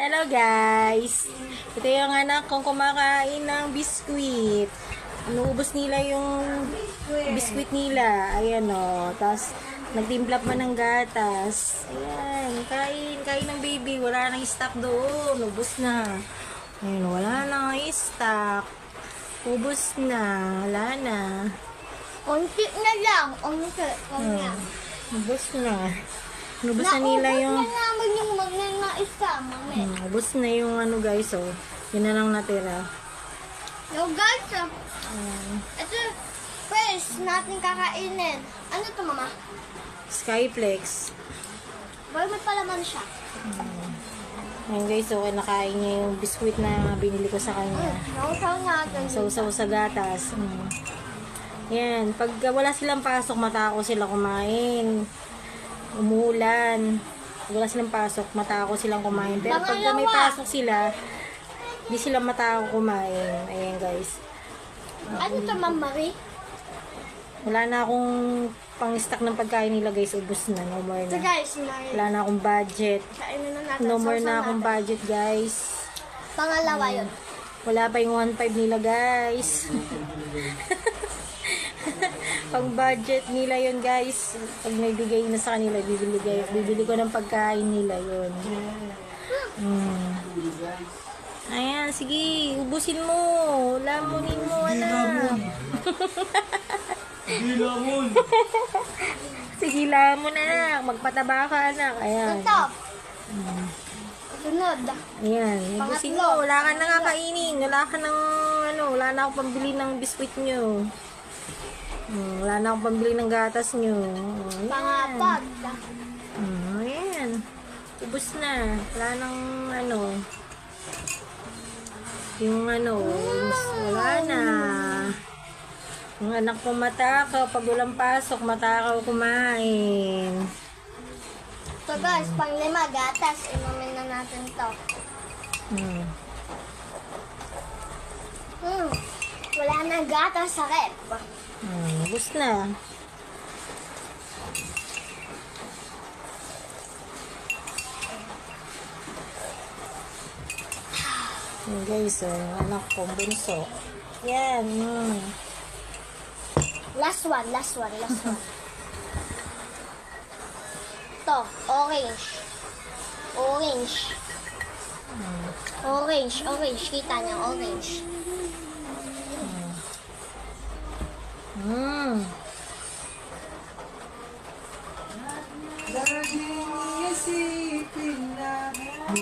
Hello guys! Ito yung anak kong kumakain ng biskuit. Inuubos nila yung biskuit nila. Ayan o. Tapos nagtimpla pa ng gatas. Ayan. Kain ng baby. Wala nang stock doon. Ubos na. Ayan. Wala nang stock. Ubos na. Wala na. Unti na lang. Unti. Ubos na. Ubos na nila yung... Naubos na naman yung magnanais ka, mami. ubos na yung ano guys. Oh. Yun na lang natira. No, guys. Ito, first natin kakainin. Ano to, mama? Skyflex. Well, may palaman siya. Ayan guys, so nakain niya yung biskuit na binili ko sa kanya. Nausaw natin. Sausaw sa gatas. Yan, pag wala silang pasok, matako sila kumain. Umuulan. Pag wala silang pasok, matako silang kumain. Pero pag may pasok sila, di sila matako kumain. Ayan guys. Ano to, Ma'am Marie? Wala na akong pang-stock ng pagkain nila guys. Ubus na. No more So na. guys, Marie. Wala na akong budget. Kainin na natin. No more Sausaw na akong natin. budget guys. Pangalawa yun. Wala pa yung 1.5 nila guys. Pang budget nila yun guys. Pag may bigay na sa kanila, bibili ko ng pagkain nila yun. Ayan, sige, ubusin mo. Lamunin mo, anak. Sige, lamon anak. Magpataba ka anak. Ayan. Ito. Sunod. Ayan, ubusin mo. Wala ka na kakainin. Wala ka nang, wala na akong pambili ng biskuit nyo. Wala na akong pambili ng gatas nyo. Ayan. Pangapag. Ayan. Ubus na. Wala nang yung wala na. Yung anak ko matakaw. Pag walang pasok, matakaw kumain. So guys, pang-lima gatas. Inumin na natin to. Wala na gatas sa rep. Ubus na. Yan guys, yung anak ko bunso. Yan. Last one. To, orange. Orange. Kita niya, orange.